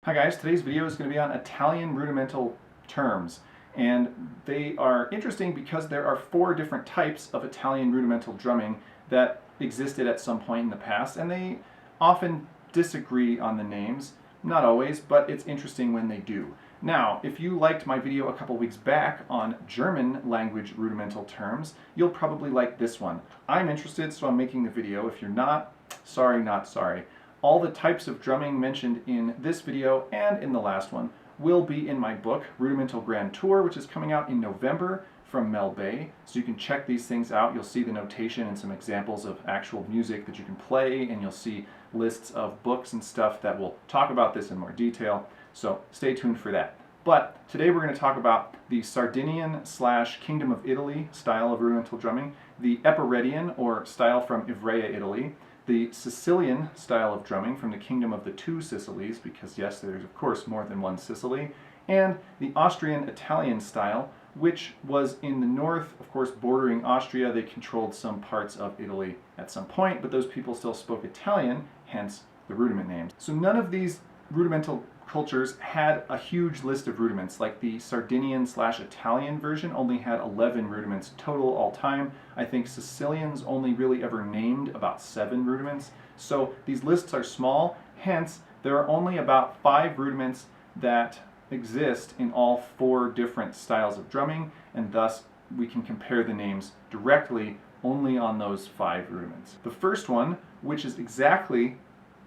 Hi guys, today's video is going to be on Italian rudimental terms, and they are interesting because there are 4 different types of Italian rudimental drumming that existed at some point in the past, and they often disagree on the names. Not always, but it's interesting when they do. Now, if you liked my video a couple weeks back on German language rudimental terms, you'll probably like this one. I'm interested, so I'm making the video. If you're not, sorry, not sorry. All the types of drumming mentioned in this video and in the last one will be in my book, Rudimental Grand Tour, which is coming out in November from Mel Bay. So you can check these things out. You'll see the notation and some examples of actual music that you can play, and you'll see lists of books and stuff that will talk about this in more detail. So stay tuned for that. But today we're going to talk about the Sardinian / Kingdom of Italy style of rudimental drumming, the Epireadian or style from Ivrea, Italy, the Sicilian style of drumming from the Kingdom of the Two Sicilies, because yes, there's of course more than one Sicily, and the Austrian-Italian style, which was in the north, of course bordering Austria. They controlled some parts of Italy at some point, but those people still spoke Italian, hence the rudiment names. So none of these rudimental cultures had a huge list of rudiments. Like the Sardinian / Italian version only had 11 rudiments total all time. I think Sicilians only really ever named about 7 rudiments. So these lists are small, hence there are only about 5 rudiments that exist in all 4 different styles of drumming, and thus we can compare the names directly only on those 5 rudiments. The first one, which is exactly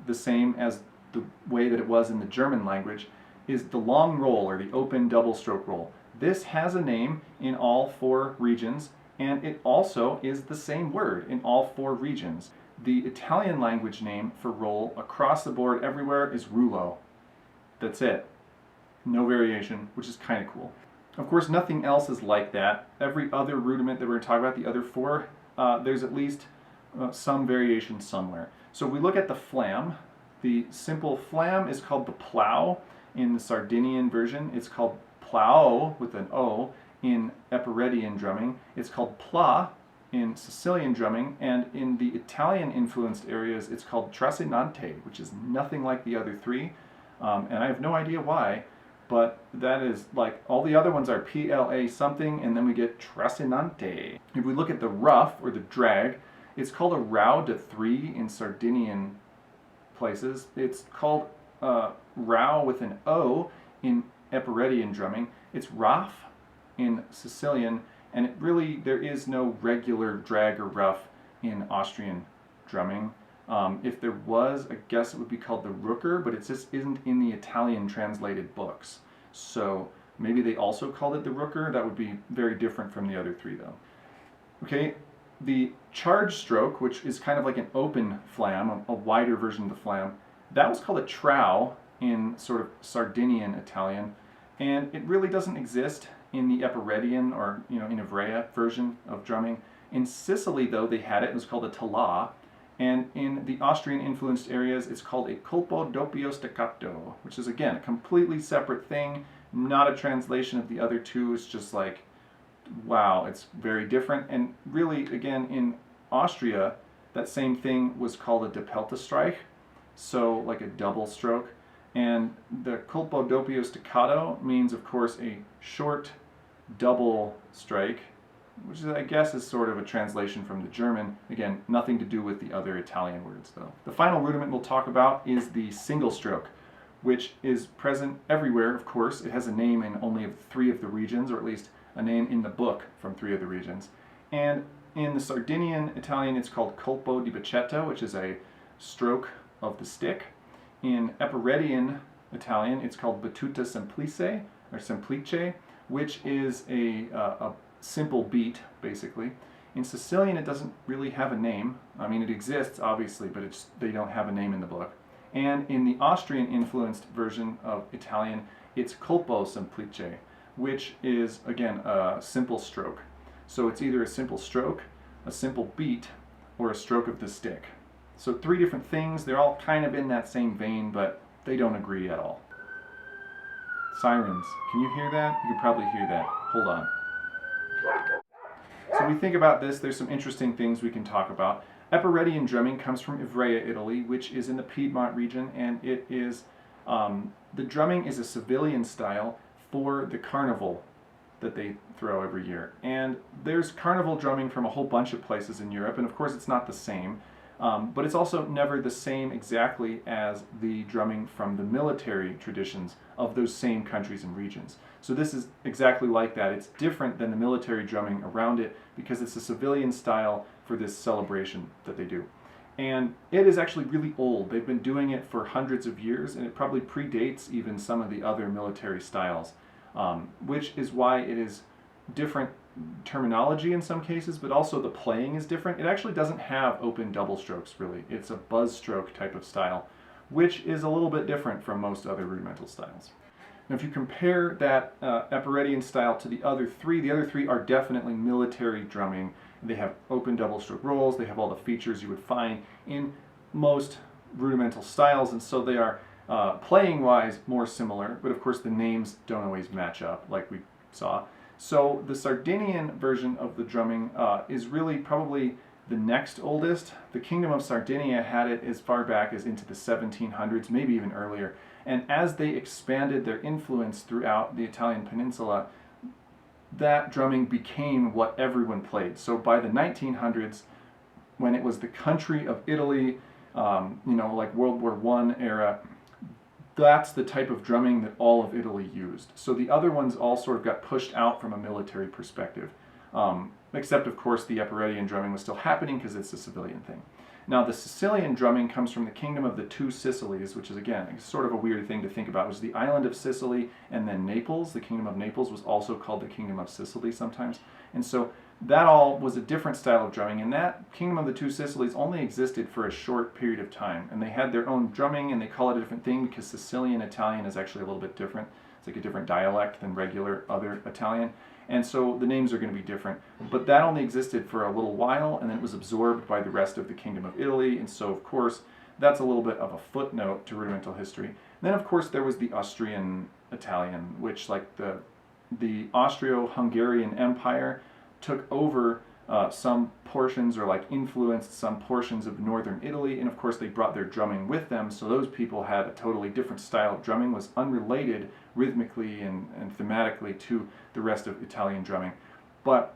the same as the way that it was in the German language, is the long roll or the open double stroke roll. This has a name in all 4 regions, and it also is the same word in all 4 regions. The Italian language name for roll across the board everywhere is rullo. That's it. No variation, which is kind of cool. Of course, nothing else is like that. Every other rudiment that we're going to talk about, the other 4, there's at least some variation somewhere. So if we look at the Flam, the simple Flam is called the plow in the Sardinian version. It's called plow with an O in Epireadian drumming. It's called pla in Sicilian drumming, and in the Italian-influenced areas, it's called trascinante, which is nothing like the other 3, and I have no idea why, but that is like all the other ones are PLA something, and then we get trascinante. If we look at the rough or the drag, it's called a rau de 3 in Sardinian places. It's called rau with an O in Epireadian drumming. It's raf in Sicilian, and there is no regular drag or rough in Austrian drumming. If there was, I guess it would be called the rooker, but it just isn't in the Italian translated books. So maybe they also called it the rooker. That would be very different from the other 3 though. Okay. The charge stroke, which is kind of like an open flam, a wider version of the flam, that was called a trow in sort of Sardinian Italian, and it really doesn't exist in the Epireadian or in Ivrea version of drumming. In Sicily, though, they had it. It was called a tala, and in the Austrian-influenced areas, it's called a colpo doppio staccato, which is again a completely separate thing, not a translation of the other 2. It's just like, wow, it's very different. And really, again, in Austria, that same thing was called a Doppeltestreich, so like a double stroke. And the colpo doppio staccato means, of course, a short double strike, which is, I guess, is sort of a translation from the German. Again, nothing to do with the other Italian words, though. The final rudiment we'll talk about is the single stroke, which is present everywhere, of course. It has a name in only 3 of the regions, or at least a name in the book from 3 of the regions. And in the Sardinian Italian, it's called colpo di bacetto, which is a stroke of the stick. In Epireadian Italian, it's called battuta semplice, or semplice, which is a simple beat, basically. In Sicilian, it doesn't really have a name. I mean, it exists, obviously, but they don't have a name in the book. And in the Austrian-influenced version of Italian, it's colpo semplice, which is, again, a simple stroke. So it's either a simple stroke, a simple beat, or a stroke of the stick. So 3 different things. They're all kind of in that same vein, but they don't agree at all. Sirens. Can you hear that? You can probably hear that. Hold on. So when we think about this, there's some interesting things we can talk about. Epireadian drumming comes from Ivrea, Italy, which is in the Piedmont region, and it is The drumming is a civilian style for the carnival that they throw every year. And there's carnival drumming from a whole bunch of places in Europe, and of course it's not the same, but it's also never the same exactly as the drumming from the military traditions of those same countries and regions. So this is exactly like that. It's different than the military drumming around it because it's a civilian style for this celebration that they do. And it is actually really old. They've been doing it for hundreds of years, and it probably predates even some of the other military styles, which is why it is different terminology in some cases, but also the playing is different. It actually doesn't have open double strokes, really. It's a buzz stroke type of style, which is a little bit different from most other rudimental styles. Now, if you compare that Epiready style to the other three are definitely military drumming. They have open double stroke rolls, they have all the features you would find in most rudimental styles, and so they are playing-wise more similar, but of course the names don't always match up like we saw. So the Sardinian version of the drumming is really probably the next oldest. The Kingdom of Sardinia had it as far back as into the 1700s, maybe even earlier. And as they expanded their influence throughout the Italian peninsula, that drumming became what everyone played. So by the 1900s, when it was the country of Italy, like World War I era, that's the type of drumming that all of Italy used. So the other ones all sort of got pushed out from a military perspective. Except, of course, the Epiready drumming was still happening because it's a civilian thing. Now, the Sicilian drumming comes from the Kingdom of the Two Sicilies, which is, again, sort of a weird thing to think about. It was the island of Sicily and then Naples. The Kingdom of Naples was also called the Kingdom of Sicily sometimes. And so that all was a different style of drumming, and that Kingdom of the Two Sicilies only existed for a short period of time. And they had their own drumming, and they call it a different thing because Sicilian Italian is actually a little bit different. It's like a different dialect than regular other Italian. And so the names are going to be different. But that only existed for a little while, and then it was absorbed by the rest of the Kingdom of Italy. And so, of course, that's a little bit of a footnote to rudimental history. And then, of course, there was the Austrian Italian, which, like the Austro-Hungarian Empire, took over some portions or like influenced some portions of northern Italy, and of course they brought their drumming with them, so those people had a totally different style of drumming, was unrelated rhythmically and thematically to the rest of Italian drumming. But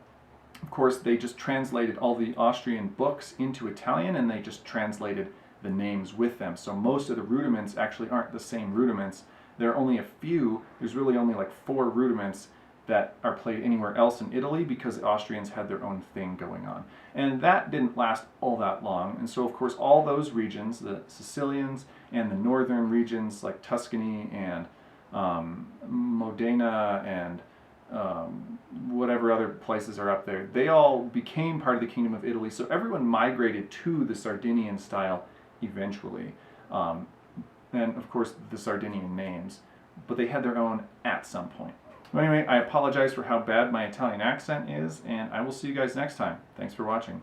of course they just translated all the Austrian books into Italian, and they just translated the names with them. So most of the rudiments actually aren't the same rudiments. There are only a few, there's really only like 4 rudiments that are played anywhere else in Italy because the Austrians had their own thing going on. And that didn't last all that long. And so, of course, all those regions, the Sicilians and the northern regions like Tuscany and Modena and whatever other places are up there, they all became part of the Kingdom of Italy. So everyone migrated to the Sardinian style eventually. And, of course, the Sardinian names. But they had their own at some point. Well, anyway, I apologize for how bad my Italian accent is, and I will see you guys next time. Thanks for watching.